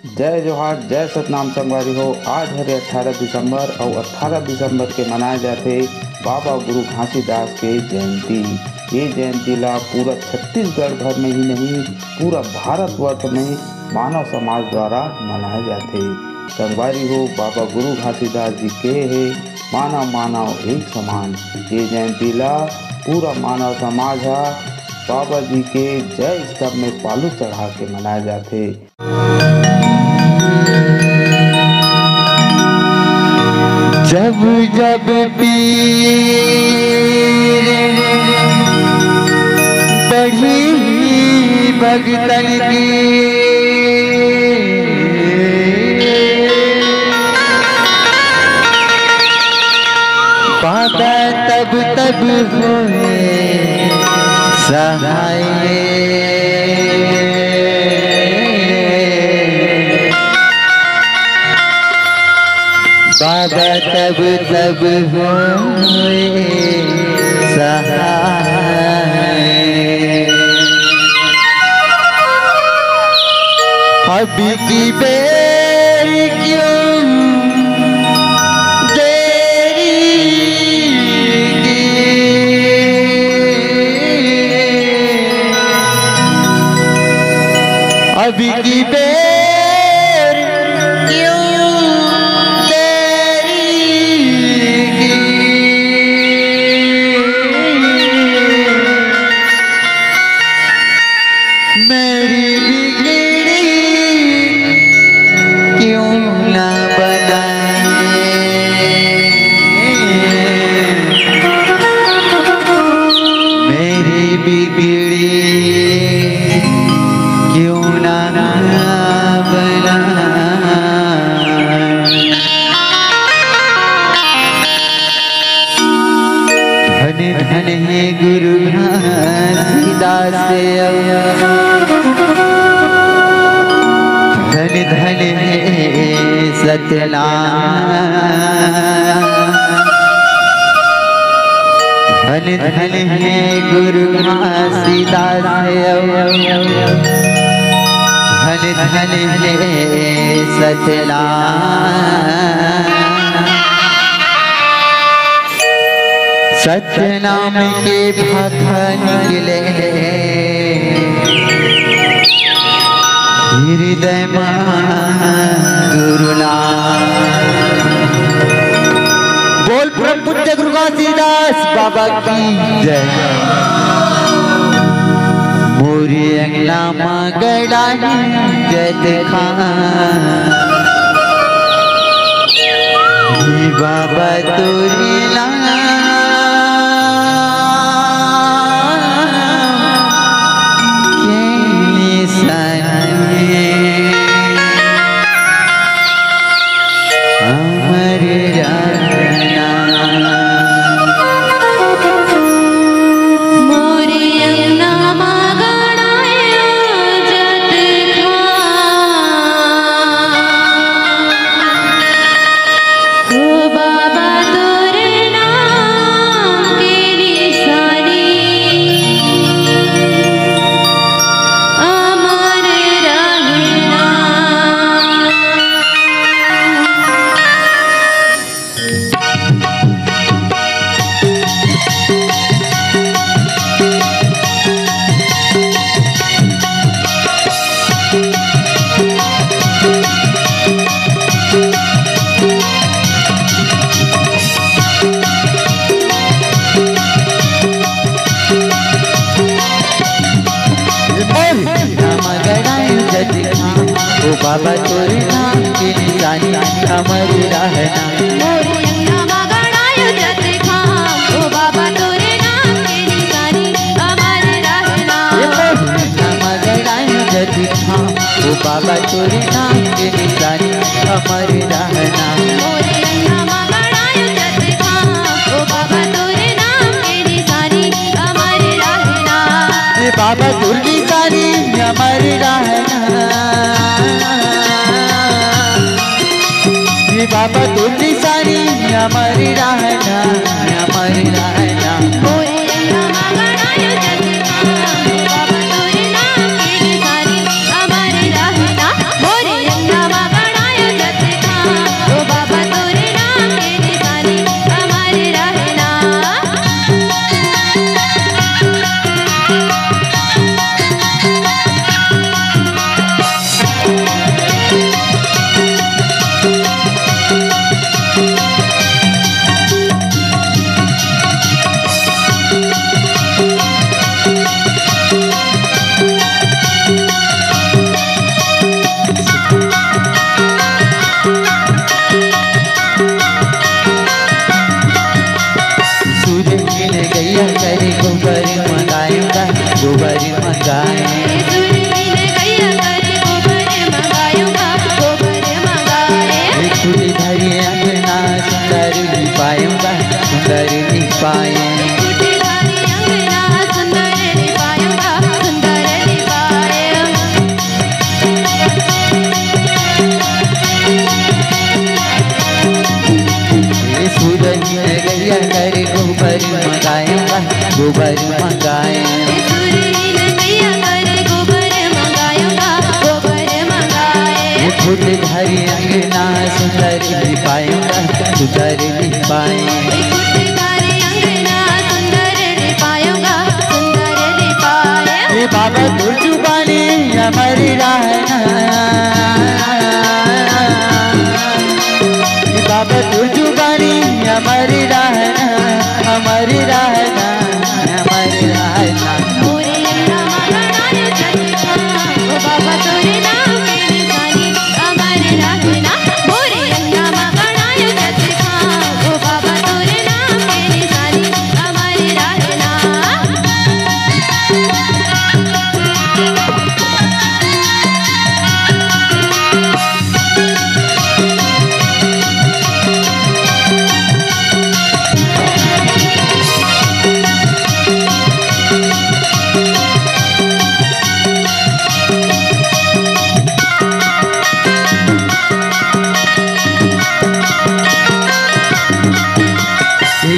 जय जोहार, जय सतनाम संगवारी हो। आज हरे 18 दिसंबर और 18 दिसंबर के मनाए जाते बाबा गुरु घासीदास के जयंती। ये जयंती ला पूरा छत्तीसगढ़ भर में ही नहीं, पूरा भारतवर्ष में मानव समाज द्वारा मनाए जाते। संगवारी हो, बाबा गुरु घासीदास जी के है मानव मानव एक समान। ये जयंती ला पूरा मानव समाज बाबा जी के जय स्तंभ में पालू चढ़ा के मनाए जाते। जब जब पीर बढ़ी भगतन की, बाबा तब तब होए सहाय। बाबा तब तब होए सहाय। अब की बेर क्यों देरी की, अब की बेर क्यों धन है गुरु घासीदास, धन धन है सतनाम, धन धन है गुरु घासीदास, धन धन है सतनाम। सतनाम के भाखा निकले हृदय गुरु नाम। बोल परम पूज्य गुरु घासीदास बाबा की जय। मोरी अंगना मगड़ा जत खां, बाबा तोरी ला बाबा तोरे नाम की निशानी अमर रहना। मोरी अंगना मगड़ायो जत खां, ओ बाबा तोरे नाम की निशानी अमर रहना। मगड़ायो जत खां, ओ बाबा तोरे नाम की निशानी अमर रहना। मोरी अंगना मगड़ायो जत खां, ओ बाबा तोरे नाम की निशानी अमर रहना। बाबा तोरी निशानी अमर रहना। बाबा तोरी निशानी अमर रहना, अमर रहना। मोरी अंगना मगड़ायो जत खां, ओ बाबा तोरे नाम की निशानी अमर रहना। मोरी अंगना खुद घर अंगना सुंदर लिपायूंगा सुंदर लिपाए बाबा तू जुबानी हमारी रहना बाबा तू जुबानी हमारी रहना हमारी रहना हमारी रहना बाबा तोरे नाम के निशानी हमारे रहना मोरे अंगा मगनायो जत खां ओ बाबा तोरे नाम के निशानी हमारे रहना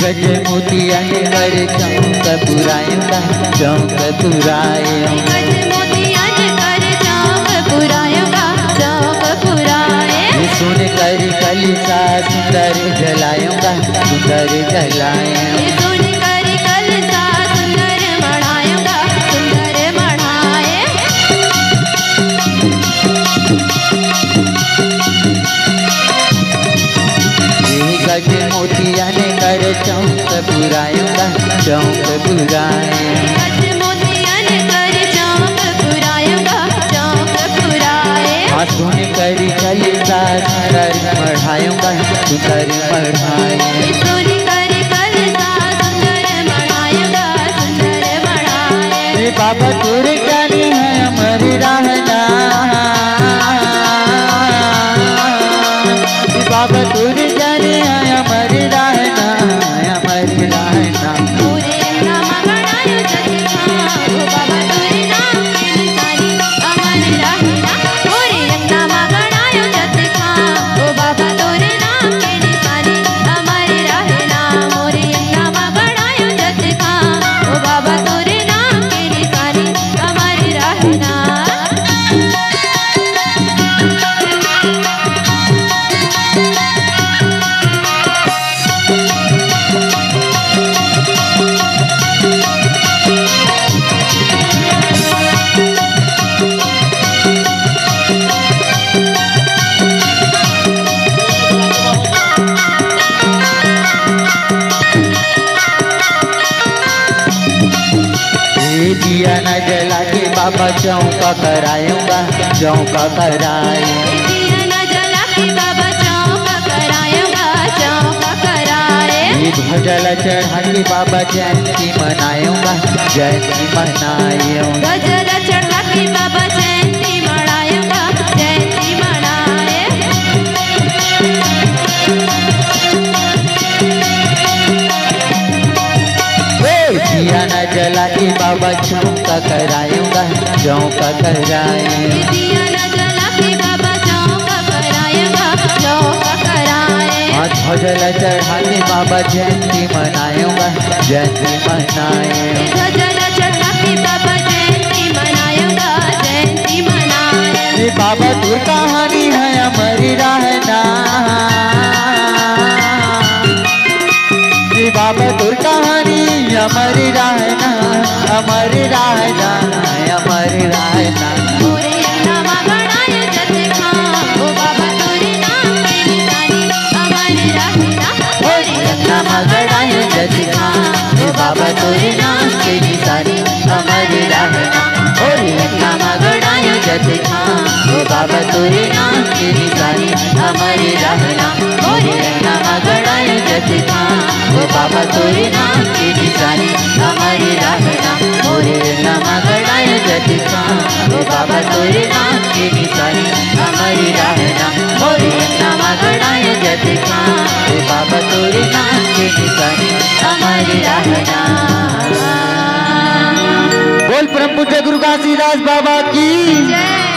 गज मोतिया ने कर चौक पुरायूंगा चौक पुरायो गज मोतिया ने कर चौक पुरायूंगा चौक पुराए सुन कर कलिसा सुंदर जलायूंगा सुंदर जलाए सुन कर कलसा सुंदर मढ़ायूंगा सुंदर मढ़ाए गज मोतिया ने कर चौक पुरायूंगा चौक पुराए गज मोतिया ने कर चौक पुरायूंगा चौक पुराए सुन कर कलिसा सुंदर मढ़ायूंगा सुंदर मढ़ाए सुन कर कलसा सुंदर मढ़ायूंगा सुंदर मढ़ाए बाबा तोरे जानी है हमारी रहना बाबा तोरे जानी है हमारी रहना हमारी रहना मोरे अंगा मगनायो जत खां ओ बाबा तोरे नाम के निशानी हमारे रहना मोरे अंगा मगनायो जत खां ओ बाबा तोरे नाम के निशानी हमारे रहना मोरे अंगा मगनायो जत खां ओ बाबा तोरे नाम के निशानी हमारे रहना दिया न जला के बाबा चौका करायूंगा चौका कराए दिया न जला के बाबा चौका करायूंगा चौका कराए भजल चढ़ा के बाबा जयंती मनायूंगा जयंती मनायूंगा गजर चढ़ा के बाबा जयंती मनायूंगा जयंती मनाए दिया न जला के बाबा चौका करायूंगा चौका कराए दिया न जला के बाबा चौका करायूंगा चौका कराए भजल चढ़ा के बाबा जयंती मनायूंगा जयंती मनाए गजर चढ़ा के बाबा जयंती मनायूंगा जयंती मनाए बाबा तू कहानी है हमारी रहना बाबा तोर कहानी हमारी रहना हमारी रहना हमारी रहना मोरे अंगा मगनायो जत खां ओ बाबा तोरे नाम के निशानी हमारे रहना मोरे अंगा मगनायो जत खां ओ बाबा तोरे नाम के निशानी हमारे रहना मोरे अंगा मगनायो जत खां ओ बाबा तोरे नाम के निशानी हमारे रहना मोरे अंगा मगनायो जत खां ओ बाबा तोरे नाम के निशानी हमारे रहना मोरे अंगा मगनायो जत खां ओ बाबा तोरे नाम के निशानी हमारी रहना मोरे अंगा मगनायो जत खां ओ बाबा तोरे नाम के निशानी हमारी रहना। बोल परम पूज्य गुरु घासीदास बाबा की जय।